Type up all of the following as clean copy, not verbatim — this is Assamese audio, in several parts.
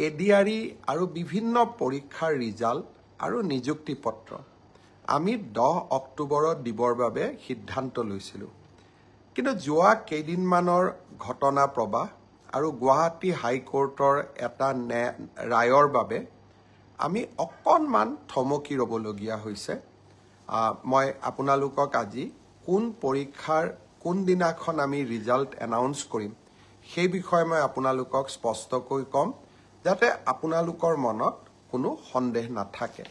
এডিআৰই আৰু বিভিন্ন পৰীক্ষাৰ ৰিজাল্ট আৰু নিযুক্তি পত্ৰ আমি 10 অক্টোবৰত দিবৰ বাবে সিদ্ধান্ত লৈছিলোঁ। কিন্তু যোৱা কেইদিনমানৰ ঘটনা প্ৰবাহ আৰু গুৱাহাটী হাইকোৰ্টৰ এটা ৰায়ৰ বাবে আমি অকণমান থমকি ৰ'বলগীয়া হৈছে। মই আপোনালোকক আজি কোন পৰীক্ষাৰ কোনদিনাখন আমি ৰিজাল্ট এনাউন্স কৰিম সেই বিষয়ে মই আপোনালোকক স্পষ্টকৈ ক'ম, যাতে আপোনালোকৰ মনত কোনো সন্দেহ নাথাকে।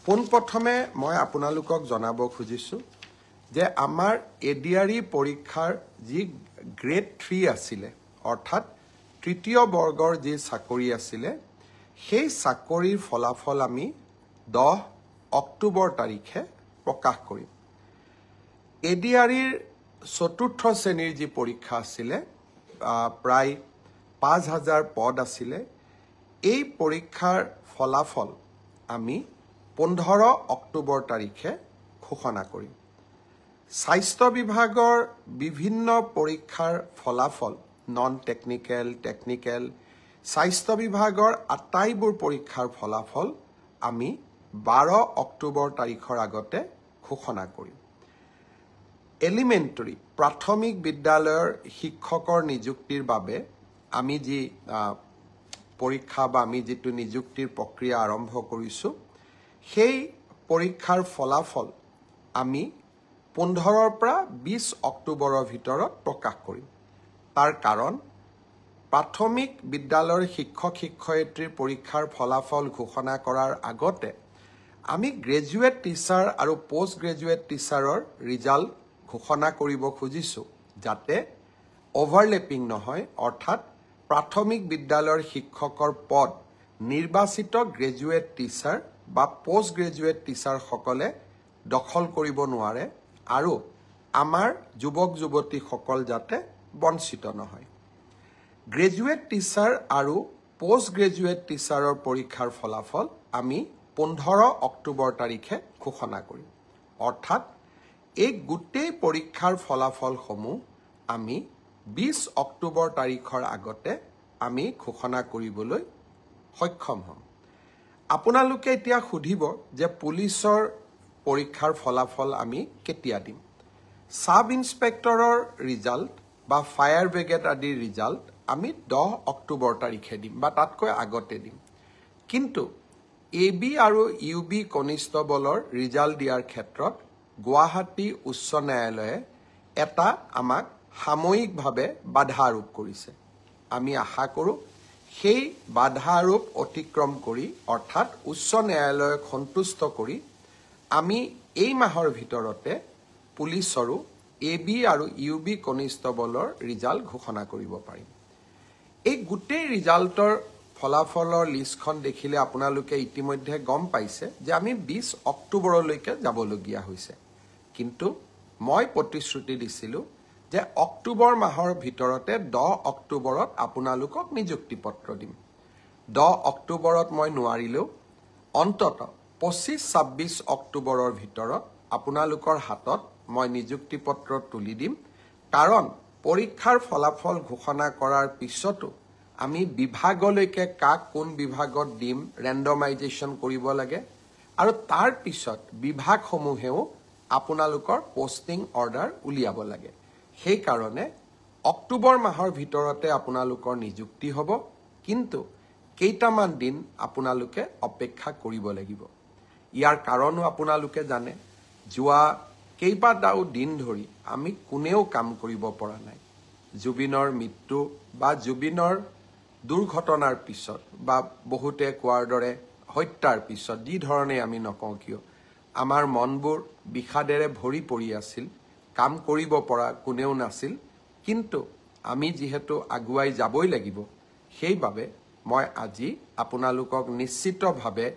পোনপ্ৰথমে মই আপোনালোকক জনাব খুজিছোঁ যে আমাৰ এডিআৰই পৰীক্ষাৰ যি গ্ৰেড 3 আছিলে, অৰ্থাৎ তৃতীয় বৰ্গৰ যি চাকৰি আছিলে, সেই চাকৰিৰ ফলাফল আমি 10 অক্টোবৰ তাৰিখে প্ৰকাশ কৰিম। এডিআৰইৰ চতুৰ্থ শ্ৰেণীৰ যি পৰীক্ষা আছিলে, প্ৰায় 5000 পদ আছিলে, এই পৰীক্ষাৰ ফলাফল আমি 15 অক্টোবৰ তাৰিখে ঘোষণা কৰিম। স্বাস্থ্য বিভাগৰ বিভিন্ন পৰীক্ষাৰ ফলাফল, নন টেকনিকেল, টেকনিকেল, স্বাস্থ্য বিভাগৰ আটাইবোৰ পৰীক্ষাৰ ফলাফল আমি 12 অক্টোবৰ তাৰিখৰ আগতে ঘোষণা কৰিম। এলিমেণ্টাৰী প্ৰাথমিক বিদ্যালয়ৰ শিক্ষকৰ নিযুক্তিৰ বাবে আমি যি পৰীক্ষা বা আমি যিটো নিযুক্তিৰ প্ৰক্ৰিয়া আৰম্ভ কৰিছোঁ, সেই পৰীক্ষাৰ ফলাফল আমি 15 পৰা 20 অক্টোবৰৰ ভিতৰত প্ৰকাশ কৰিম। তাৰ কাৰণ প্ৰাথমিক বিদ্যালয়ৰ শিক্ষক শিক্ষয়িত্ৰীৰ পৰীক্ষাৰ ফলাফল ঘোষণা কৰাৰ আগতে আমি গ্ৰেজুৱেট টিচাৰ আৰু পোষ্ট গ্ৰেজুৱেট টিচাৰৰ ৰিজাল্ট ঘোষণা কৰিব খুজিছোঁ, যাতে অভাৰলেপিং নহয়, অৰ্থাৎ প্ৰাথমিক বিদ্যালয়ৰ শিক্ষকৰ পদ নিৰ্বাচিত গ্ৰেজুৱেট টিচাৰ বা পোষ্ট গ্ৰেজুৱেট টিচাৰসকলে দখল কৰিব নোৱাৰে আৰু আমাৰ যুৱক যুৱতীসকল যাতে বঞ্চিত নহয়। গ্ৰেজুৱেট টিচাৰ আৰু পোষ্ট গ্ৰেজুৱেট টিচাৰৰ পৰীক্ষাৰ ফলাফল আমি 15 অক্টোবৰ তাৰিখে ঘোষণা কৰিম। অৰ্থাৎ এই গোটেই পৰীক্ষাৰ ফলাফলসমূহ আমি 20 অক্টোবৰ তাৰিখৰ আগতে আমি ঘোষণা কৰিবলৈ সক্ষম হ'ম। আপোনালোকে এতিয়া সুধিব যে পুলিচৰ পৰীক্ষাৰ ফলাফল আমি কেতিয়া দিম? সাব ইন্সপেক্টৰৰ ৰিজাল্ট বা ফায়াৰ ব্ৰিগেড আদিৰ ৰিজাল্ট আমি 10 অক্টোবৰ তাৰিখে দিম বা তাতকৈ আগতে দিম। কিন্তু AB আৰু UB কনিষ্টবলৰ ৰিজাল্ট দিয়াৰ ক্ষেত্ৰত গুৱাহাটী উচ্চ ন্যায়ালয়ে এটা আমাক সাময়িকভাৱে বাধা আৰোপ কৰিছে। আমি আশা কৰোঁ সেই বাধা আৰোপ অতিক্ৰম কৰি, অৰ্থাৎ উচ্চ ন্যায়ালয়ক সন্তুষ্ট কৰি আমি এই মাহৰ ভিতৰতে পুলিচৰো AB আৰু UB কনিষ্টবলৰ ৰিজাল্ট ঘোষণা কৰিব পাৰিম। এই গোটেই ৰিজাল্টৰ ফলাফলৰ লিষ্টখন দেখিলে আপোনালোকে ইতিমধ্যে গম পাইছে যে আমি 20 অক্টোবৰলৈকে যাবলগীয়া হৈছে। কিন্তু মই প্ৰতিশ্ৰুতি দিছিলোঁ যে অক্টোবৰ মাহৰ ভিতৰতে 10 অক্টোবৰত আপোনালোকক নিযুক্তি পত্ৰ দিম। 10 অক্টোবৰত মই নোৱাৰিলেও অন্তত 25-26 অক্টোবৰৰ ভিতৰত আপোনালোকৰ হাতত মই নিযুক্তি পত্ৰ তুলি দিম। কাৰণ পৰীক্ষাৰ ফলাফল ঘোষণা কৰাৰ পিছতো আমি বিভাগলৈকে কাক কোন বিভাগত দিম ৰেণ্ডমাইজেশ্যন কৰিব লাগে, আৰু তাৰ পিছত বিভাগসমূহেও আপোনালোকৰ পোষ্টিং অৰ্ডাৰ উলিয়াব লাগে। সেইকাৰণে অক্টোবৰ মাহৰ ভিতৰতে আপোনালোকৰ নিযুক্তি হ'ব, কিন্তু কেইটামান দিন আপোনালোকে অপেক্ষা কৰিব লাগিব। ইয়াৰ কাৰণো আপোনালোকে জানে, যোৱা কেইবাটাও দিন ধৰি আমি কোনেও কাম কৰিব পৰা নাই। জুবিনৰ মৃত্যু বা জুবিনৰ দুৰ্ঘটনাৰ পিছত বা বহুতে কোৱাৰ দৰে হত্যাৰ পিছত যি ধৰণে আমি নকওঁ কিয়, আমাৰ মনবোৰ বিষাদেৰে ভৰি পৰি আছিল, কাম কৰিব পৰা কোনেও নাছিল। কিন্তু আমি যিহেতু আগুৱাই যাবই লাগিব, সেইবাবে মই আজি আপোনালোকক নিশ্চিতভাৱে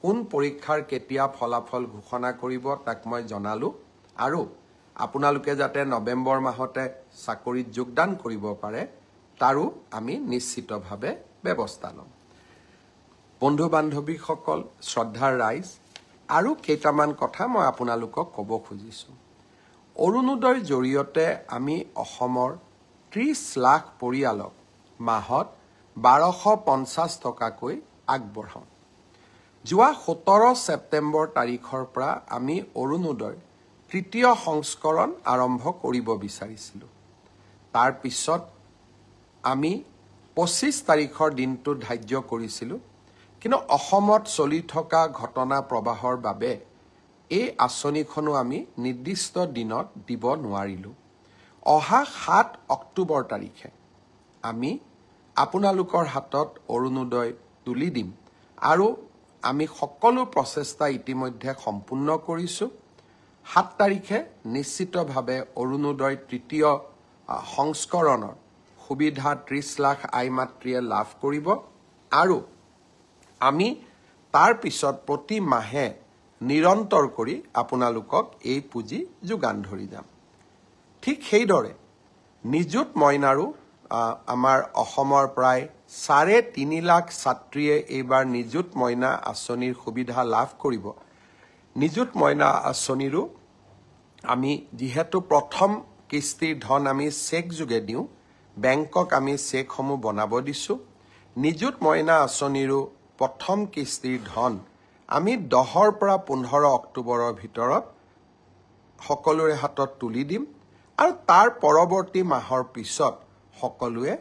কোন পৰীক্ষাৰ কেতিয়া ফলাফল ঘোষণা কৰিব তাক মই জনালোঁ, আৰু আপোনালোকে যাতে নৱেম্বৰ মাহতে চাকৰিত যোগদান কৰিব পাৰে তাৰো আমি নিশ্চিতভাৱে ব্যৱস্থা ল'ম। বন্ধু বান্ধৱীসকল, শ্ৰদ্ধাৰ ৰাইজ, আৰু কেইটামান কথা মই আপোনালোকক ক'ব খুজিছোঁ। অৰুণোদয়ৰ জৰিয়তে আমি অসমৰ 30 লাখ পৰিয়ালক মাহত 1250 টকাকৈ আগবঢ়াওঁ। যোৱা 17 ছেপ্টেম্বৰ তাৰিখৰ পৰা আমি অৰুণোদয় তৃতীয় সংস্কৰণ আৰম্ভ কৰিব বিচাৰিছিলোঁ। তাৰ পিছত আমি 25 তাৰিখৰ দিনটো ধাৰ্য কৰিছিলোঁ, কিন্তু অসমত চলি থকা ঘটনা প্ৰবাহৰ বাবে এই আঁচনিখনো আমি নিৰ্দিষ্ট দিনত দিব নোৱাৰিলোঁ। অহা 7 অক্টোবৰ তাৰিখে আমি আপোনালোকৰ হাতত অৰুণোদয় তুলি দিম আৰু আমি সকলো প্ৰচেষ্টা ইতিমধ্যে সম্পূৰ্ণ কৰিছোঁ। 7 তাৰিখে নিশ্চিতভাৱে অৰুণোদয় তৃতীয় সংস্কৰণৰ সুবিধা 30 লাখ আই মাতৃয়ে লাভ কৰিব আৰু আমি তাৰ পিছত প্ৰতি মাহে নিৰন্তৰ কৰি আপোনালোকক এই পুঁজি যোগান ধৰি যাম। ঠিক সেইদৰে নিযুত মইনাৰো আমাৰ অসমৰ প্ৰায় 3.5 লাখ ছাত্ৰীয়ে এইবাৰ নিযুত মইনা আঁচনিৰ সুবিধা লাভ কৰিব। নিযুত মইনা আঁচনিৰো আমি যিহেতু প্ৰথম কিস্তিৰ ধন আমি চেক যোগে দিওঁ, বেংকক আমি চেকসমূহ বনাব দিছোঁ। নিযুত মইনা আঁচনিৰো প্ৰথম কিস্তিৰ ধন আমি 10 পৰা 15 অক্টোবৰৰ ভিতৰত সকলোৰে হাতত তুলি দিম আৰু তাৰ পৰৱৰ্তী মাহৰ পিছত সকলোৱে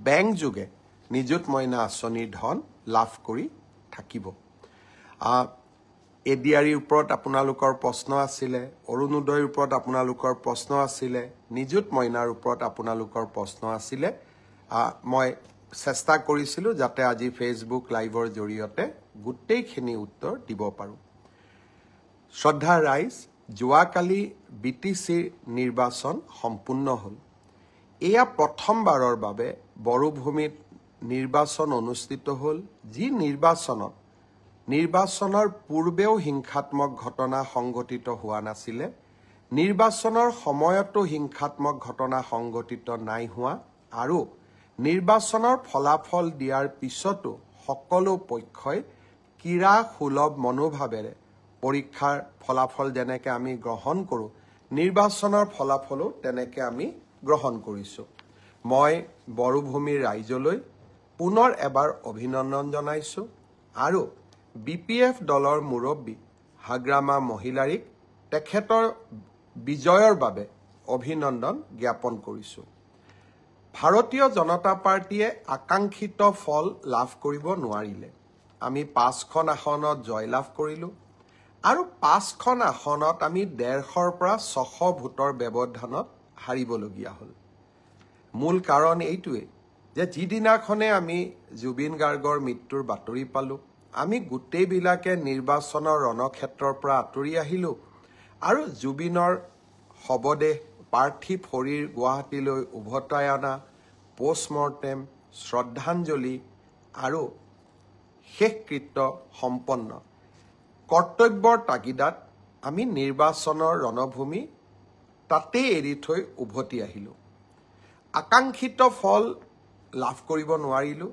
বেংক যোগে নিযুত মইনা আঁচনিৰ ধন লাভ কৰি থাকিব। এডিআৰিৰ ওপৰত আপোনালোকৰ প্ৰশ্ন আছিলে, অৰুণোদয়ৰ ওপৰত আপোনালোকৰ প্ৰশ্ন আছিলে, নিযুত মইনাৰ ওপৰত আপোনালোকৰ প্ৰশ্ন আছিলে। মই চেষ্টা কৰিছিলোঁ যাতে আজি ফেচবুক লাইভৰ জৰিয়তে গোটেইখিনি উত্তৰ দিব পাৰোঁ। শ্ৰদ্ধা ৰাইজ, যোৱাকালি BTCৰ নিৰ্বাচন সম্পূৰ্ণ হ'ল। এয়া প্ৰথমবাৰৰ বাবে বড়োভূমিত নিৰ্বাচন অনুষ্ঠিত হ'ল, যি নিৰ্বাচনৰ পূৰ্বেও হিংসাত্মক ঘটনা সংঘটিত হোৱা নাছিলে, নিৰ্বাচনৰ সময়তো হিংসাত্মক ঘটনা সংঘটিত নাই হোৱা আৰু নিৰ্বাচনৰ ফলাফল দিয়াৰ পিছতো সকলো পক্ষই ক্ৰীড়া সুলভ মনোভাৱেৰে পৰীক্ষাৰ ফলাফল যেনেকৈ আমি গ্ৰহণ কৰোঁ, নিৰ্বাচনৰ ফলাফলো তেনেকৈ আমি গ্ৰহণ কৰিছোঁ। মই বড়োভূমিৰ ৰাইজলৈ পুনৰ এবাৰ অভিনন্দন জনাইছোঁ আৰু BPF দলৰ মুৰব্বী হাগ্ৰামা মহিলাৰীক তেখেতৰ বিজয়ৰ বাবে অভিনন্দন জ্ঞাপন কৰিছোঁ। ভাৰতীয় জনতা পাৰ্টীয়ে আকাংক্ষিত ফল লাভ কৰিব নোৱাৰিলে। আমি 5খন আসনত জয়লাভ কৰিলোঁ আৰু 5খন আসনত আমি 150ৰ পৰা 600 ভোটৰ ব্যৱধানত হাৰিবলগীয়া হ'ল। মূল কাৰণ এইটোৱেই যে যিদিনাখনে আমি জুবিন গাৰ্গৰ মৃত্যুৰ বাতৰি পালোঁ, আমি গোটেইবিলাকে নিৰ্বাচনৰ ৰণক্ষেত্ৰৰ পৰা আঁতৰি আহিলোঁ আৰু জুবিনৰ শৱদেহ পাৰ্থিৱ শৰীৰ গুৱাহাটীলৈ উভতাই অনা, পোষ্টমৰ্টেম, শ্ৰদ্ধাঞ্জলি আৰু শেষকৃত্য সম্পন্ন কৰ্তব্যৰ তাগিদাত আমি নিৰ্বাচনৰ ৰণভূমি তাতেই এৰি থৈ উভতি আহিলোঁ। আকাংক্ষিত ফল লাভ কৰিব নোৱাৰিলোঁ,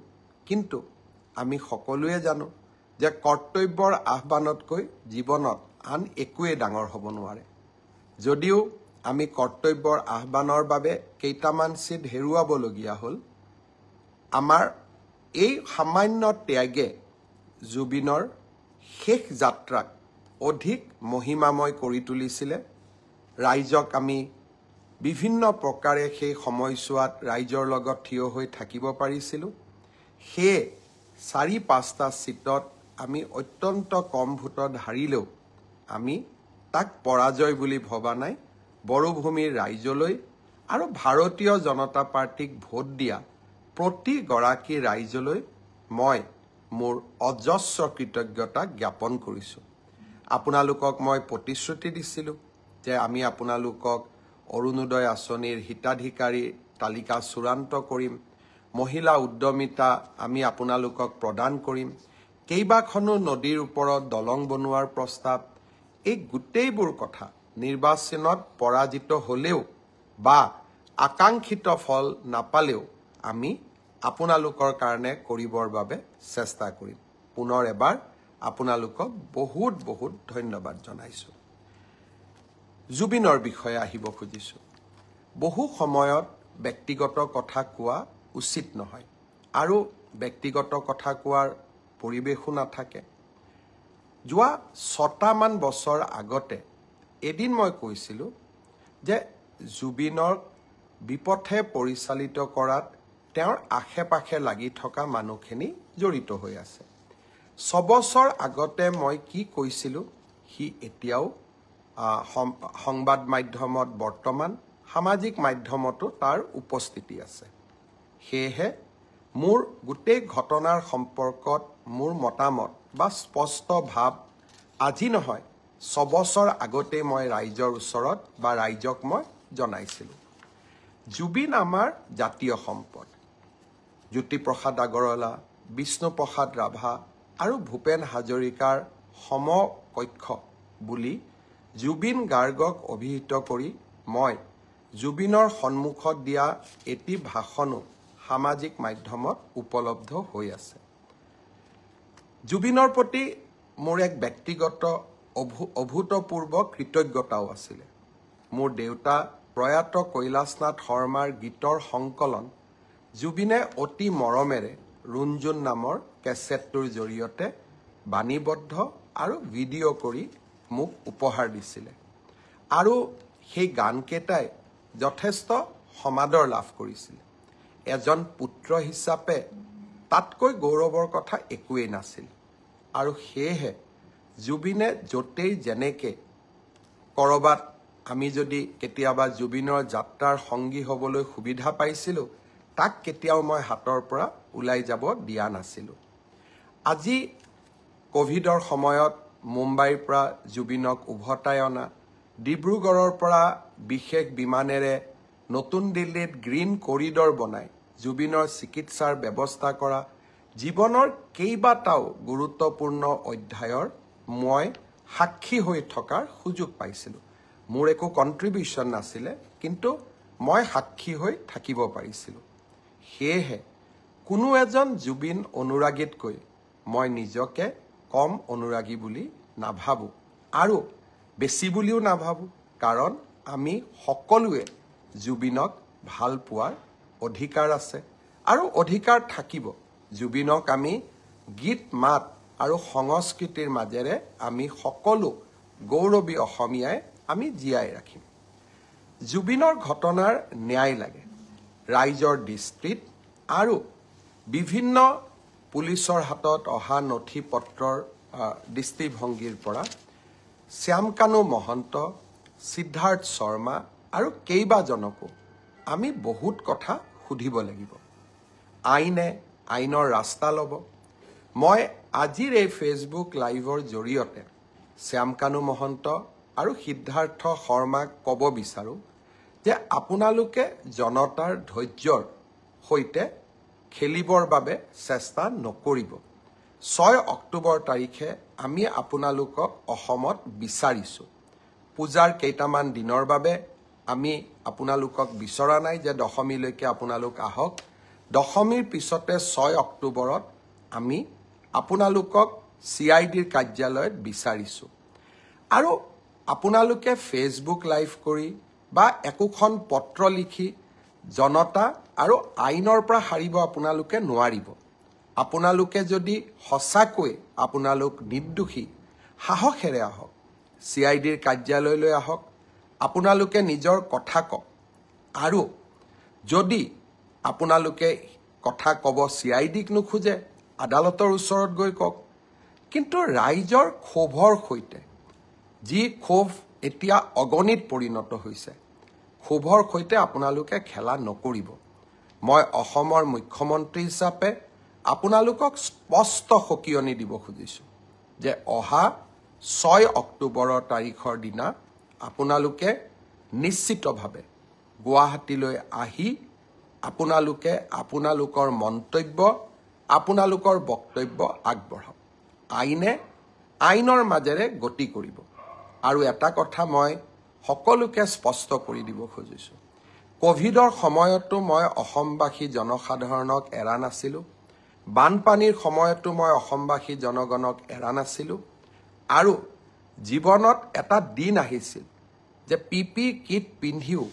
কিন্তু আমি সকলোৱে জানো যে কৰ্তব্যৰ আহ্বানতকৈ জীৱনত আন একোৱেই ডাঙৰ হ'ব নোৱাৰে। যদিও আমি কৰ্তব্যৰ আহ্বানৰ বাবে কেইটামান চিট হেৰুৱাবলগীয়া হ'ল, আমাৰ এই সামান্য ত্যাগে জুবিনৰ শেষ যাত্ৰাক অধিক মহিমাময় কৰি তুলিছিলে। ৰাইজক আমি বিভিন্ন প্ৰকাৰে সেই সময়ছোৱাত ৰাইজৰ লগত থিয় হৈ থাকিব পাৰিছিলোঁ। সেয়ে 4-5টা চিটত আমি অত্যন্ত কম ভোটত হাৰিলেও আমি তাক পৰাজয় বুলি ভবা নাই। বড়োভূমিৰ ৰাইজলৈ আৰু ভাৰতীয় জনতা পাৰ্টীক ভোট দিয়া প্ৰতিগৰাকী ৰাইজলৈ মই মোৰ অজস্ৰ কৃতজ্ঞতা জ্ঞাপন কৰিছোঁ। আপোনালোকক মই প্ৰতিশ্ৰুতি দিছিলোঁ যে আমি আপোনালোকক অৰুণোদয় আঁচনিৰ হিতাধিকাৰী তালিকা চূড়ান্ত কৰিম, মহিলা উদ্যমিতা আমি আপোনালোকক প্ৰদান কৰিম, কেইবাখনো নদীৰ ওপৰত দলং বনোৱাৰ প্ৰস্তাৱ, এই গোটেইবোৰ কথা নিৰ্বাচনত পৰাজিত হ'লেও বা আকাংক্ষিত ফল নাপালেও আমি আপোনালোকৰ কাৰণে কৰিবৰ বাবে চেষ্টা কৰিম। পুনৰ এবাৰ আপোনালোকক বহুত বহুত ধন্যবাদ জনাইছোঁ। জুবিনৰ বিষয়ে আহিব খুজিছোঁ। বহু সময়ত ব্যক্তিগত কথা কোৱা উচিত নহয় আৰু ব্যক্তিগত কথা কোৱাৰ পৰিৱেশো নাথাকে। যোৱা 6টামান বছৰ আগতে এদিন মই কৈছিলোঁ যে জুবিনক বিপথে পৰিচালিত কৰাত তেওঁৰ আশে-পাশে লাগি থকা মানুহখিনি জড়িত হৈ আছে। 6 বছৰ আগতে মই কি কৈছিলোঁ সি এতিয়াও সংবাদ মাধ্যমত বৰ্তমান সামাজিক মাধ্যমতো তাৰ উপস্থিতি আছে। সেয়েহে মোৰ গোটেই ঘটনাৰ সম্পৰ্কত মোৰ মতামত বা স্পষ্ট ভাৱ আজি নহয় 6 বছৰ আগতে মই ৰাইজৰ ওচৰত বা ৰাইজক মই জনাইছিলোঁ। জুবিন আমাৰ জাতীয় সম্পদ। জ্যোতিপ্ৰসাদ আগৰৱালা, বিষ্ণুপ্ৰসাদ ৰাভা আৰু ভূপেন হাজৰিকাৰ সমকক্ষ বুলি জুবিন গাৰ্গক অভিহিত কৰি মই জুবিনৰ সন্মুখত দিয়া এটি ভাষণো সামাজিক মাধ্যমত উপলব্ধ হৈ আছে। জুবিনৰ প্ৰতি মোৰ এক ব্যক্তিগত অভূতপূৰ্ব কৃতজ্ঞতাও আছিলে। মোৰ দেউতা প্ৰয়াত কৈলাশনাথ শৰ্মাৰ গীতৰ সংকলন জুবিনে অতি মৰমেৰে ৰুণজুন নামৰ কেছেটটোৰ জৰিয়তে বাণীবদ্ধ আৰু ভিডিঅ' কৰি মোক উপহাৰ দিছিলে। আৰু সেই গানকেইটাই যথেষ্ট সমাদৰ লাভ কৰিছিল। এজন পুত্ৰ হিচাপে তাতকৈ গৌৰৱৰ কথা একোৱেই নাছিল। আৰু সেয়েহে জুবিনে য'তেই যেনেকৈ ক'ৰবাত আমি যদি কেতিয়াবা জুবিনৰ যাত্ৰাৰ সংগী হ'বলৈ সুবিধা পাইছিলোঁ, তাক কেতিয়াও মই হাতৰ পৰা ওলাই যাব দিয়া নাছিলোঁ। আজি ক'ভিডৰ সময়ত মুম্বাইৰ পৰা জুবিনক উভতাই অনা, ডিব্ৰুগড়ৰ পৰা বিশেষ বিমানেৰে নতুন দিল্লীত গ্ৰীণ কৰিডৰ বনাই জুবিনৰ চিকিৎসাৰ ব্যৱস্থা কৰা, জীৱনৰ কেইবাটাও গুৰুত্বপূৰ্ণ অধ্যায়ৰ মই সাক্ষী হৈ থকাৰ সুযোগ পাইছিলোঁ। মোৰ একো কণ্ট্ৰিবিউশ্যন নাছিলে, কিন্তু মই সাক্ষী হৈ থাকিব পাৰিছিলোঁ। সেয়েহে কোনো এজন জুবিন অনুৰাগীতকৈ মই নিজকে কম অনুৰাগী বুলি নাভাবোঁ আৰু বেছি বুলিও নাভাবোঁ, কাৰণ আমি সকলোৱে জুবিনক ভাল পোৱাৰ অধিকাৰ আছে আৰু অধিকাৰ থাকিব। জুবিনক আমি গীত মাত আৰু সংস্কৃতিৰ মাজেৰে আমি সকলো গৌৰৱী অসমীয়াই আমি জীয়াই ৰাখিম। জুবিনৰ ঘটনাৰ ন্যায় লাগে। ৰাইজৰ দৃষ্টিত আৰু বিভিন্ন পুলিচৰ হাতত অহা নথি পত্ৰৰ দৃষ্টিভংগীৰ পৰা শ্যামকানু মহন্ত, সিদ্ধাৰ্থ শৰ্মা আৰু কেইবাজনকো আমি বহুত কথা সুধিব লাগিব। আইনে আইনৰ ৰাস্তা ল'ব। মই আজিৰ এই ফেচবুক লাইভৰ জৰিয়তে শ্যামকানু মহন্ত আৰু সিদ্ধাৰ্থ শৰ্মাক ক'ব বিচাৰোঁ যে আপোনালোকে জনতাৰ ধৈৰ্যৰ সৈতে খেলিবৰ বাবে চেষ্টা নকৰিব। 6 অক্টোবৰ তাৰিখে আমি আপোনালোকক অসমত বিচাৰিছোঁ। পূজাৰ কেইটামান দিনৰ বাবে আমি আপোনালোকক বিচৰা নাই যে দশমীলৈকে আপোনালোক আহক। দশমীৰ পিছতে 6 অক্টোবৰত আমি আপোনালোকক CIDৰ কাৰ্যালয়ত বিচাৰিছোঁ। আৰু আপোনালোকে ফেচবুক লাইভ কৰি বা একোখন পত্ৰ লিখি জনতা আৰু আইনৰ পৰা হাৰিব আপোনালোকে নোৱাৰিব। আপোনালোকে যদি সঁচাকৈ আপোনালোক নিৰ্দোষী, সাহসেৰে আহক, CIDৰ কাৰ্যালয়লৈ আহক, আপোনালোকে নিজৰ কথা কওক। আৰু যদি আপোনালোকে কথা ক'ব CIDক নোখোজে, আদালতৰ ওচৰত গৈ কওক। কিন্তু ৰাইজৰ ক্ষোভৰ সৈতে, যি ক্ষোভ এতিয়া অগণিত পৰিণত হৈছে, ক্ষোভৰ সৈতে আপোনালোকে খেলা নকৰিব। মই অসমৰ মুখ্যমন্ত্ৰী হিচাপে আপোনালোকক স্পষ্ট সকিয়নি দিব খুজিছোঁ যে অহা 6 অক্টোবৰৰ তাৰিখৰ দিনা আপোনালোকে নিশ্চিতভাৱে গুৱাহাটীলৈ আহি আপোনালোকে আপোনালোকৰ মন্তব্য, আপোনালোকৰ বক্তব্য আগবঢ়াওক। আইনে আইনৰ মাজেৰে গতি কৰিব। আৰু এটা কথা মই সকলোকে স্পষ্ট কৰি দিব খুজিছোঁ, ক'ভিডৰ সময়তো মই অসমবাসী জনসাধাৰণক এৰা নাছিলোঁ। বানপানীৰ সময়তো মই অসমবাসী জনগণক এৰা নাছিলোঁ। আৰু জীৱনত এটা দিন আহিছিল যে PPE কিট পিন্ধিও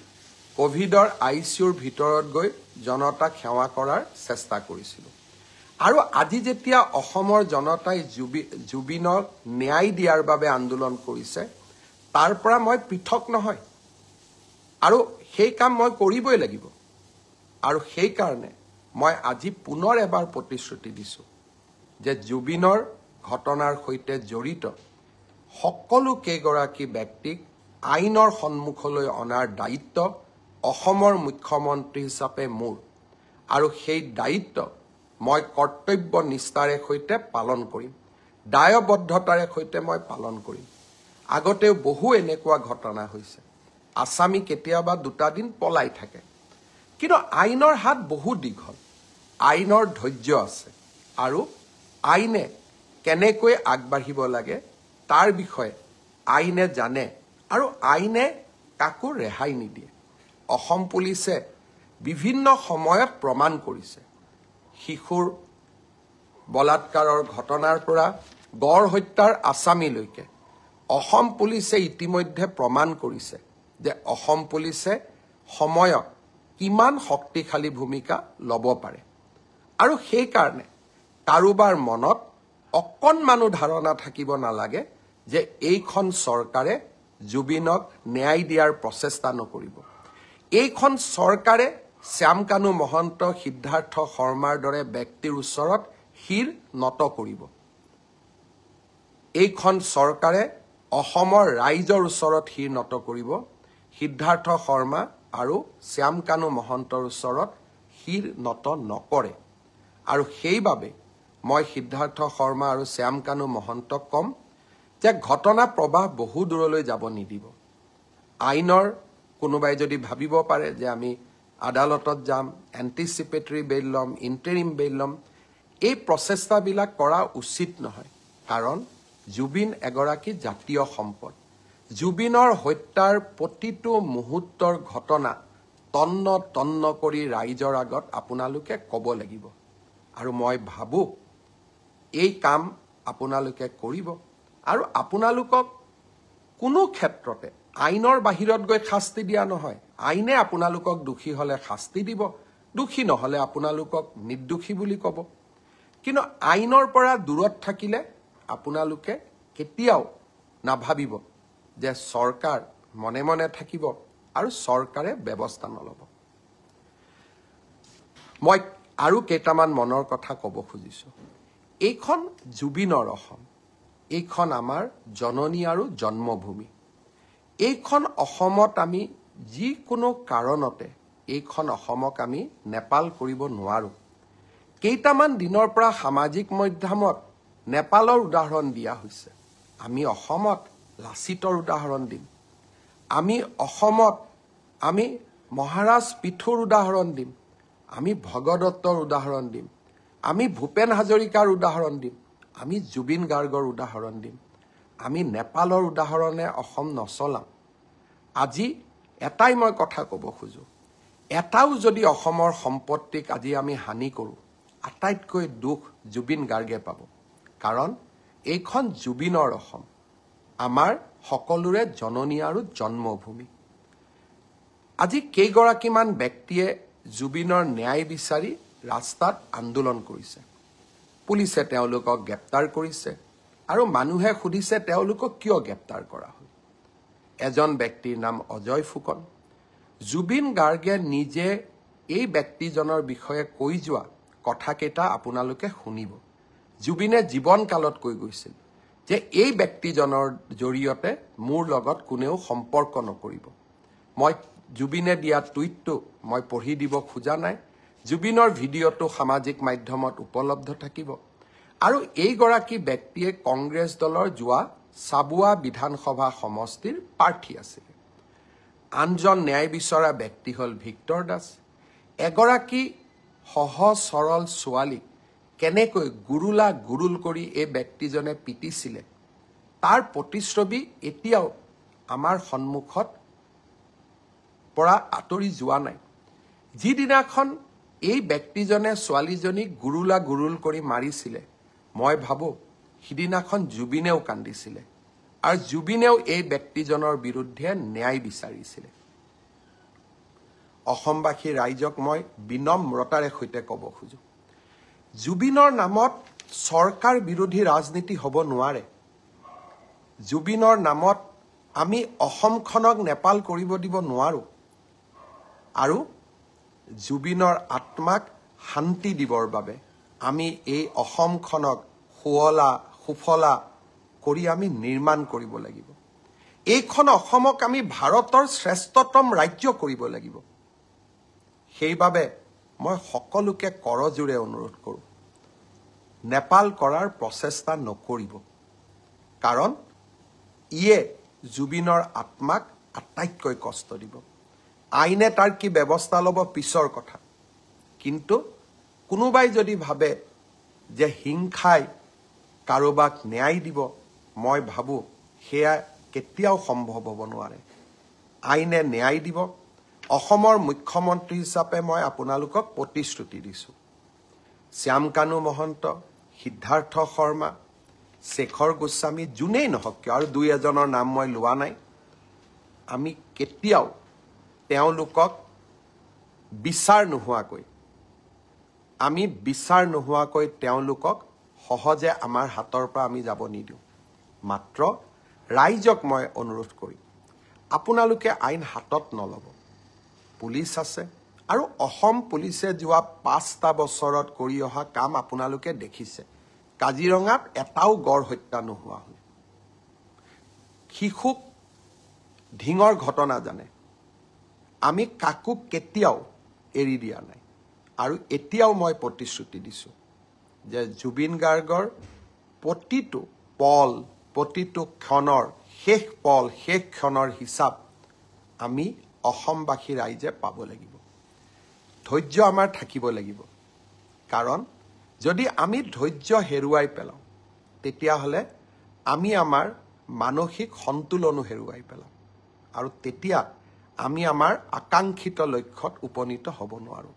ক'ভিডৰ ICUৰ ভিতৰত গৈ জনতাক সেৱা কৰাৰ চেষ্টা কৰিছিলোঁ। আৰু আজি যেতিয়া অসমৰ জনতাই জুবিনক ন্যায় দিয়াৰ বাবে আন্দোলন কৰিছে তাৰ পৰা মই পৃথক নহয় আৰু সেই কাম মই কৰিবই লাগিব আৰু সেই কাৰণে মই আজি পুনৰ এবাৰ প্ৰতিশ্ৰুতি দিছো যে জুবিনৰ ঘটনাৰ সৈতে জড়িত সকলো কেইগৰাকী ব্যক্তিক আইনৰ সন্মুখলৈ অনাৰ দায়িত্ব অসমৰ মুখ্যমন্ত্ৰী হিচাপে মোৰ আৰু সেই দায়িত্ব মই কৰ্তব্য নিষ্ঠাৰে সৈতে পালন কৰিম দায়বদ্ধতাৰে সৈতে মই পালন কৰিম আগতেও বহু এনেকুৱা ঘটনা হৈছে আসামী কেতিয়াবা দুটা দিন পলাই থাকে কিন্তু আইনৰ হাত বহু দীঘল আইনৰ ধৈৰ্য আছে আৰু আইনে কেনেকৈ আগবাঢ়িব লাগে তাৰ বিষয়ে আইনে জানে আৰু আইনে কাকো ৰেহাই নিদিয়ে অসম পুলিচে বিভিন্ন সময়ত প্ৰমাণ কৰিছে শিশুৰ বলাৎকাৰৰ ঘটনাৰ পৰা গড় হত্যাৰ আসামীলৈকে অসম পুলিচে ইতিমধ্যে প্ৰমাণ কৰিছে যে অসম পুলিচে সময়ত কিমান শক্তিশালী ভূমিকা ল'ব পাৰে আৰু সেই কাৰণে কাৰোবাৰ মনত অকণমানো ধাৰণা থাকিব নালাগে যে এইখন চৰকাৰে জুবিনক ন্যায় দিয়াৰ প্ৰচেষ্টা নকৰিব এইখন চৰকাৰে শ্যাম কানু মহন্ত সিদ্ধাৰ্থ শৰ্মাৰ দৰে ব্যক্তিৰ ওচৰত শিৰ নত কৰিব এইখন চৰকাৰে অসমৰ ৰাইজৰ ওচৰত শিৰ নত কৰিব সিদ্ধাৰ্থ শৰ্মা আৰু শ্যাম কানু মহন্তৰ ওচৰত শিৰ নত নকৰে আৰু সেইবাবে মই সিদ্ধাৰ্থ শৰ্মা আৰু শ্যাম কানু মহন্তক কম যে ঘটনা প্ৰবাহ বহু দূৰলৈ যাব নিদিব আইনৰ কোনোবাই যদি ভাবিব পাৰে যে আমি আদালতত যাম এন্টিচিপেটৰী বেইল ল'ম ইণ্টাৰিম বেইল ল'ম এই প্ৰচেষ্টাবিলাক কৰা উচিত নহয় কাৰণ জুবিন এগৰাকী জাতীয় সম্পদ জুবিনৰ হত্যাৰ প্ৰতিটো মুহূৰ্তৰ ঘটনা তন্ন তন্ন কৰি ৰাইজৰ আগত আপোনালোকে ক'ব লাগিব আৰু মই ভাবো এই কাম আপোনালোকে কৰিব আৰু আপোনালোকক কোনো ক্ষেত্ৰতে আইনৰ বাহিৰত গৈ শাস্তি দিয়া নহয় আইনে আপোনালোকক দোষী হলে শাস্তি দিব দোষী নহলে আপোনালোকক নিৰ্দোষী বুলি ক'ব কিন্তু আইনৰ পৰা দূৰত থাকিলে আপোনালোকে কেতিয়াও নাভাবিব যে চৰকাৰ মনে মনে থাকিব আৰু চৰকাৰে ব্যৱস্থা নলব মই আৰু কেইটামান মনৰ কথা ক'ব খুজিছো এইখন জুবিনৰ অসম এইখন আমাৰ জননী আৰু জন্মভূমি এইখন অসমত আমি যিকোনো কাৰণতে এইখন অসমক আমি নেপাল কৰিব নোৱাৰো কেইটামান দিনৰ পৰা সামাজিক মাধ্যমত নেপালৰ উদাহৰণ দিয়া হৈছে আমি অসমত লাচিতৰ উদাহৰণ দিম আমি অসমত আমি মহাৰাজ পিথুৰ উদাহৰণ দিম আমি ভগদত্তৰ উদাহৰণ দিম আমি ভূপেন হাজৰিকাৰ উদাহৰণ দিম আমি জুবিন গাৰ্গৰ উদাহৰণ দিম আমি নেপালৰ উদাহৰণে অসম নচলাম আজি এটাই মই কথা ক'ব খোজো এটাও যদি অসমৰ সম্পত্তিক আজি আমি হানি কৰোঁ আটাইতকৈ দুখ জুবিন গাৰ্গে পাব কাৰণ এইখন জুবিনৰ অসম আমাৰ সকলোৰে জননী আৰু জন্মভূমি আজি কেইগৰাকীমান ব্যক্তিয়ে জুবিনৰ ন্যায় বিচাৰি ৰাস্তাত আন্দোলন কৰিছে পুলিচে তেওঁলোকক গ্ৰেপ্তাৰ কৰিছে আৰু মানুহে সুধিছে তেওঁলোকক কিয় গ্ৰেপ্তাৰ কৰা হ'ল এজন ব্যক্তিৰ নাম অজয় ফুকন জুবিন গাৰ্গে নিজে এই ব্যক্তিজনৰ বিষয়ে কৈ যোৱা কথাকেইটা আপোনালোকে শুনিব জুবিনে জীৱন কালত কৈ গৈছিল যে এই ব্যক্তিজনৰ জৰিয়তে মোৰ লগত কোনেও সম্পৰ্ক নকৰিব মই জুবিনে দিয়া টুইটটো মই পঢ়ি দিব খোজা নাই জুবিনৰ ভিডিঅ'টো সামাজিক মাধ্যমত উপলব্ধ থাকিব আৰু এইগৰাকী ব্যক্তিয়ে কংগ্ৰেছ দলৰ যোৱা চাবুৱা বিধানসভা সমষ্টিৰ প্ৰাৰ্থী আছিল আনজন ন্যায় বিচৰা ব্যক্তি হ'ল ভিক্টৰ দাস এগৰাকী সহজ সৰল ছোৱালী কেনেকৈ গুৰুল কৰি এই ব্যক্তিজনে পিটিছিলে তাৰ প্ৰতিচ্ছবি এতিয়াও আমাৰ সন্মুখত পৰা আঁতৰি যোৱা নাই যিদিনাখন এই ব্যক্তিজনে ছোৱালীজনীক গুৰুল কৰি মাৰিছিলে মই ভাবো সিদিনাখন জুবিনেও কান্দিছিলে আৰু জুবিনেও এই ব্যক্তিজনৰ বিৰুদ্ধে ন্যায় বিচাৰিছিলে অসমবাসী ৰাইজক মই বিনম্ৰতাৰে সৈতে ক'ব খোজো জুবিনৰ নামত চৰকাৰ বিৰোধী ৰাজনীতি হ'ব নোৱাৰে জুবিনৰ নামত আমি অসমখনক নেপাল কৰিব দিব নোৱাৰো আৰু জুবিনৰ আত্মাক শান্তি দিবৰ বাবে আমি এই অসমখনক সুৱলা সুফলা কৰি আমি নিৰ্মাণ কৰিব লাগিব এইখন অসমক আমি ভাৰতৰ শ্ৰেষ্ঠতম ৰাজ্য কৰিব লাগিব সেইবাবে মই সকলোকে কৰজোৰে অনুৰোধ কৰোঁ নেপাল কৰাৰ প্ৰচেষ্টা নকৰিব কাৰণ ইয়ে জুবিনৰ আত্মাক আটাইতকৈ কষ্ট দিব আইনে তাৰ কি ব্যৱস্থা ল'ব পিছৰ কথা কিন্তু কোনোবাই যদি ভাবে যে হিংসাই কাৰোবাক ন্যায় দিব মই ভাবো সেয়া কেতিয়াও সম্ভৱ হ'ব নোৱাৰে আইনে ন্যায় দিব অসমৰ মুখ্যমন্ত্ৰী হিচাপে মই আপোনালোকক প্ৰতিশ্ৰুতি দিছোঁ শ্যাম কানু মহন্ত সিদ্ধাৰ্থ শৰ্মা শেখৰ গোস্বামী যোনেই নহওক কিয় আৰু দুই এজনৰ নাম মই লোৱা নাই আমি কেতিয়াও তেওঁলোকক বিচাৰ নোহোৱাকৈ তেওঁলোকক সহজে আমাৰ হাতৰ পৰা আমি যাব নিদিওঁ মাত্ৰ ৰাইজক মই অনুৰোধ কৰিম আপোনালোকে আইন হাতত নল'ব পুলিচ আছে আৰু অসম পুলিচে যোৱা 5টা বছৰত কৰি অহা কাম আপোনালোকে দেখিছে কাজিৰঙাত এটাও গড় হত্যা নোহোৱা হ'ল শিশুক ঢিঙৰ ঘটনা জানে আমি কাকো কেতিয়াও এৰি দিয়া নাই আৰু এতিয়াও মই প্ৰতিশ্ৰুতি দিছোঁ যে জুবিন গাৰ্গৰ প্ৰতিটো পল প্ৰতিটো ক্ষণৰ শেষ পল শেষ ক্ষণৰ হিচাপ আমি অসমবাসী ৰাইজে পাব লাগিব ধৈৰ্য আমাৰ থাকিব লাগিব কাৰণ যদি আমি ধৈৰ্য হেৰুৱাই পেলাওঁ তেতিয়াহ'লে আমি আমাৰ মানসিক সন্তুলনো হেৰুৱাই পেলাম আৰু তেতিয়া আমি আমাৰ আকাংক্ষিত লক্ষ্যত উপনীত হ'ব নোৱাৰোঁ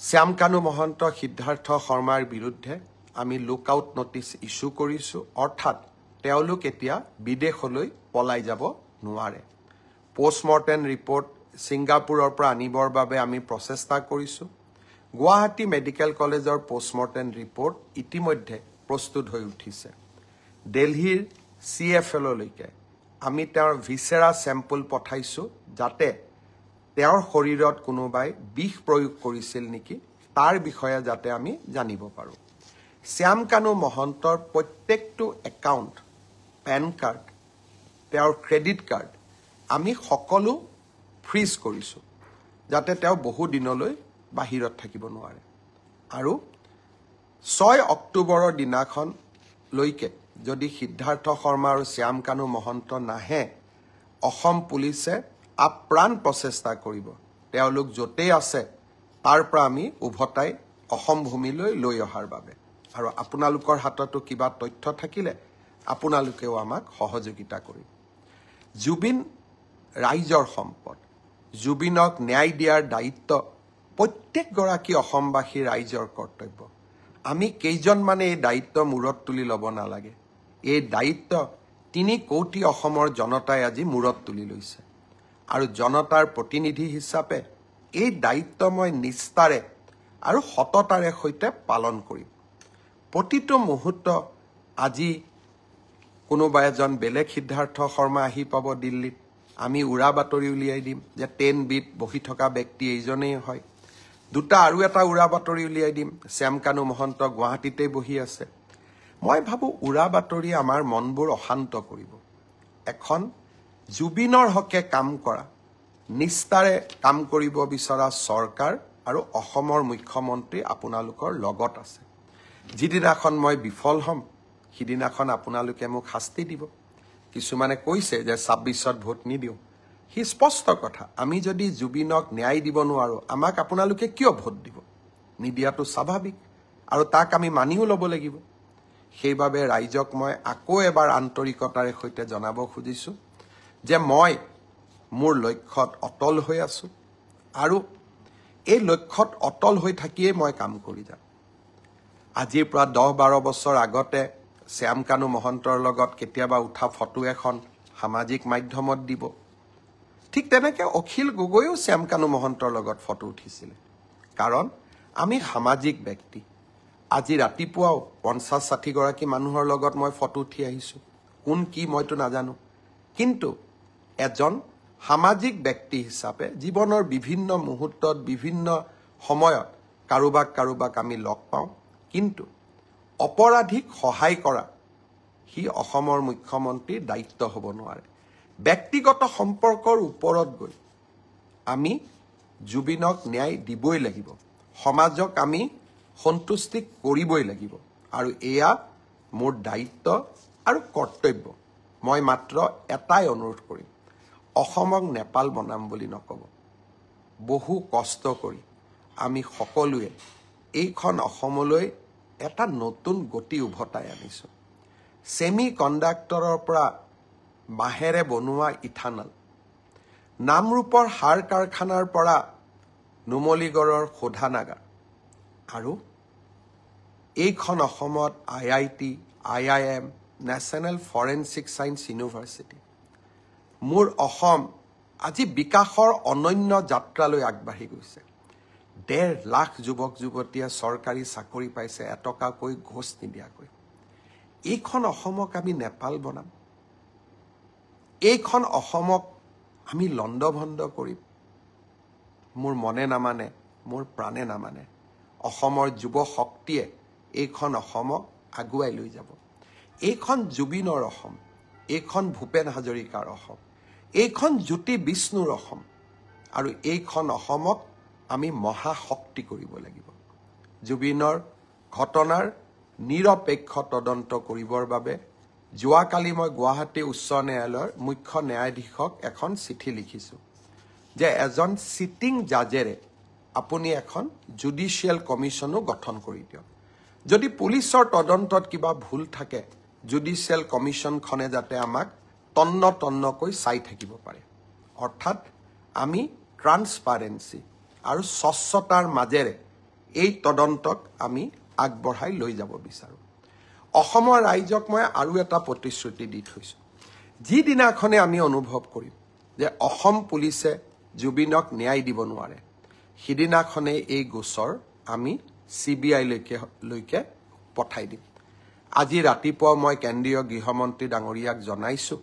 শ্যাম কানু মহন্ত সিদ্ধাৰ্থ শৰ্মাৰ বিৰুদ্ধে আমি লুকআউট নটিচ ইস্যু কৰিছোঁ অৰ্থাৎ তেওঁলোক এতিয়া বিদেশলৈ পলাই যাব নোৱাৰে পোষ্টমৰ্টেম ৰিপৰ্ট ছিংগাপুৰৰ পৰা আনিবৰ বাবে আমি প্ৰচেষ্টা কৰিছোঁ গুৱাহাটী মেডিকেল কলেজৰ পোষ্টমৰ্টেম ৰিপৰ্ট ইতিমধ্যে প্ৰস্তুত হৈ উঠিছে দিল্লীৰ CFLলৈকে আমি তেওঁৰ ভিছেৰা চেম্পল পঠাইছোঁ যাতে তেওঁৰ শৰীৰত কোনোবাই বিষ প্ৰয়োগ কৰিছিল নেকি তাৰ বিষয়ে যাতে আমি জানিব পাৰোঁ শ্যাম কানু মহন্তৰ প্ৰত্যেকটো একাউণ্ট পেন কাৰ্ড তেওঁৰ ক্ৰেডিট কাৰ্ড আমি সকলো ফ্ৰিজ কৰিছোঁ যাতে তেওঁ বহু দিনলৈ বাহিৰত থাকিব নোৱাৰে আৰু 6 অক্টোবৰৰ দিনাখনলৈকে যদি সিদ্ধাৰ্থ শৰ্মা আৰু শ্যাম কানু মহন্ত নাহে অসম পুলিচে আপ্ৰাণ প্ৰচেষ্টা কৰিব তেওঁলোক য'তেই আছে তাৰ পৰা আমি উভতাই অসম ভূমিলৈ লৈ অহাৰ বাবে আৰু আপোনালোকৰ হাততো কিবা তথ্য থাকিলে আপোনালোকেও আমাক সহযোগিতা কৰিব জুবিন ৰাইজৰ সম্পদ জুবিনক ন্যায় দিয়াৰ দায়িত্ব প্ৰত্যেকগৰাকী অসমবাসী ৰাইজৰ কৰ্তব্য আমি কেইজনমানে এই দায়িত্ব মূৰত তুলি ল'ব নালাগে এই দায়িত্ব 3 কোটি অসমৰ জনতাই আজি মূৰত তুলি লৈছে আৰু জনতাৰ প্ৰতিনিধি হিচাপে এই দায়িত্ব মই নিষ্ঠাৰে আৰু সততাৰে সৈতে পালন কৰিম প্ৰতিটো মুহূৰ্ত আজি কোনোবা এজন বেলেগ সিদ্ধাৰ্থ শৰ্মা আহি পাব দিল্লীত আমি উৰা বাতৰি উলিয়াই দিম যে 10 বিত বহি থকা ব্যক্তি এইজনেই হয় দুটা আৰু এটা উৰা বাতৰি উলিয়াই দিম শ্যাম কানু মহন্ত গুৱাহাটীতে বহি আছে মই ভাবো উৰা বাতৰি আমাৰ মনবোৰ অশান্ত কৰিব এখন জুবিনৰ হকে কাম কৰা নিষ্ঠাৰে কাম কৰিব বিচৰা চৰকাৰ আৰু অসমৰ মুখ্যমন্ত্ৰী আপোনালোকৰ লগত আছে যিদিনাখন মই বিফল হ'ম সিদিনাখন আপোনালোকে মোক শাস্তি দিব কিছুমানে কৈছে যে 26ত ভোট নিদিও হি স্পষ্ট কথা আমি যদি জুবিনক ন্যায় দিব নোৱাৰো আমাক আপোনালোকে কিয় ভোট দিব নিদিয়াটো স্বাভাৱিক আৰু তাক আমি মানিও ল'ব লাগিব সেইবাবে ৰাইজক মই আকৌ এবাৰ আন্তৰিকতাৰে সৈতে জনাব খুজিছো যে মই মোৰ লক্ষ্যত অটল হৈ আছো আৰু এই লক্ষ্যত অটল হৈ থাকিয়ে মই কাম কৰি যাম আজিৰ পৰা 10-12 বছৰ আগতে শ্যাম কানু মহন্তৰ লগত কেতিয়াবা উঠা ফটো এখন সামাজিক মাধ্যমত দিব ঠিক তেনেকৈ অখিল গগৈও শ্যাম কানু মহন্তৰ লগত ফটো উঠিছিল কাৰণ আমি সামাজিক ব্যক্তি আজি ৰাতিপুৱাও 50-60 গৰাকী মানুহৰ লগত মই ফটো উঠি আহিছোঁ কোন কি মইতো নাজানো কিন্তু এজন সামাজিক ব্যক্তি হিচাপে জীৱনৰ বিভিন্ন মুহূৰ্তত বিভিন্ন সময়ত কাৰোবাক আমি লগ পাওঁ কিন্তু অপৰাধীক সহায় কৰা হি অসমৰ মুখ্যমন্ত্ৰীৰ দায়িত্ব হ'ব নোৱাৰে ব্যক্তিগত সম্পৰ্কৰ ওপৰত গৈ আমি জুবিনক ন্যায় দিবই লাগিব সমাজক আমি সন্তুষ্টি কৰিবই লাগিব আৰু এয়া মোৰ দায়িত্ব আৰু কৰ্তব্য মই মাত্ৰ এটাই অনুৰোধ কৰিম অসমক নেপাল বনাম বুলি নকব বহু কষ্ট কৰি আমি সকলোৱে এইখন অসমলৈ এটা নতুন গতি উভতাই আনিছোঁ সেমি কণ্ডাক্টৰৰ পৰা মাহেৰে বনোৱা ইথানল নামৰূপৰ সাৰ কাৰখানাৰ পৰা নুমলীগড়ৰ শোধানাগাৰ আৰু এইখন অসমত IIT, IIM, national forensic science university মোৰ অসম আজি বিকাশৰ অনন্য যাত্ৰালৈ আগবাঢ়ি গৈছে 1.5 লাখ যুৱক যুৱতীয়ে চৰকাৰী চাকৰি পাইছে এটকাকৈ ঘোষ নিদিয়াকৈ এইখন অসমক আমি নেপাল বনাম এইখন অসমক আমি লণ্ডভণ্ড কৰিম মোৰ মনে নামানে মোৰ প্ৰাণে নামানে অসমৰ যুৱ শক্তিয়ে এইখন অসমক আগুৱাই লৈ যাব এইখন জুবিনৰ অসম এইখন ভূপেন হাজৰিকাৰ অসম এইখন জ্যোতি বিষ্ণুৰ অসম আৰু এইখন অসমক আমি মহাশক্তি কৰিব লাগিব জুবিনৰ ঘটনাৰ নিৰপেক্ষ তদন্ত কৰিবৰ বাবে যোৱাকালি মই গুৱাহাটী উচ্চ ন্যায়ালয়ৰ মুখ্য ন্যায়াধীশক এখন চিঠি লিখিছোঁ যে এজন সিটিং জাজেৰে আপুনি এখন জুডিচিয়েল কমিশনো গঠন কৰি দিয়ক যদি পুলিচৰ তদন্তত কিবা ভুল থাকে জুডিচিয়েল কমিশনখনে যাতে আমাক তন্নকৈ চাই থাকিব পাৰে অৰ্থাৎ আমি ট্ৰান্সপাৰেন্সি আৰু স্বচ্ছতাৰ মাজেৰে এই তদন্তক আমি আগবঢ়াই লৈ যাব বিচাৰোঁ অসমৰ ৰাইজক মই আৰু এটা প্ৰতিশ্ৰুতি দি থৈছোঁ যিদিনাখনে আমি অনুভৱ কৰিম যে অসম পুলিচে জুবিনক ন্যায় দিব নোৱাৰে সিদিনাখনে এই গোচৰ আমি CBI লৈকে পঠাই দিম আজি ৰাতিপুৱা মই কেন্দ্ৰীয় গৃহমন্ত্ৰী ডাঙৰীয়াক জনাইছোঁ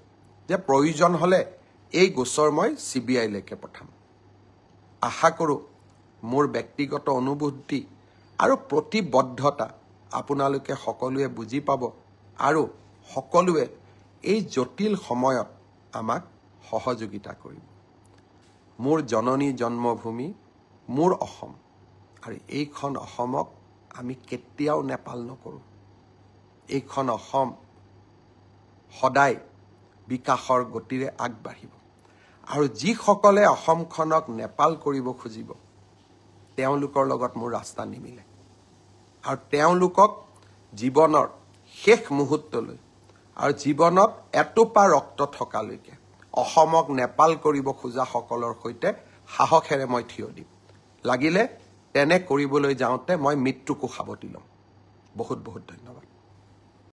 যে প্ৰয়োজন হ'লে এই গোচৰ মই CBI লৈকে পঠাম আশা কৰোঁ মোৰ ব্যক্তিগত অনুভূতি আৰু প্ৰতিবদ্ধতা আপোনালোকে সকলোৱে বুজি পাব আৰু সকলোৱে এই জটিল সময়ত আমাক সহযোগিতা কৰিব মোৰ জননী জন্মভূমি মোৰ অসম আৰু এইখন অসমক আমি কেতিয়াও নেপাল নকৰোঁ এইখন অসম সদায় বিকাশৰ গতিৰে আগবাঢ়িব আৰু যিসকলে অসমখনক নেপাল কৰিব খুজিব তেওঁলোকৰ লগত মোৰ ৰাস্তা নিমিলে আৰু তেওঁলোকক জীৱনৰ শেষ মুহূৰ্তলৈ আৰু জীৱনত এটোপা ৰক্ত থকালৈকে অসমক নেপাল কৰিব খোজা সকলৰ সৈতে সাহসেৰে মই থিয় দিম লাগিলে তেনে কৰিবলৈ যাওঁতে মই মৃত্যুকো সাৱটি ল'ম বহুত বহুত ধন্যবাদ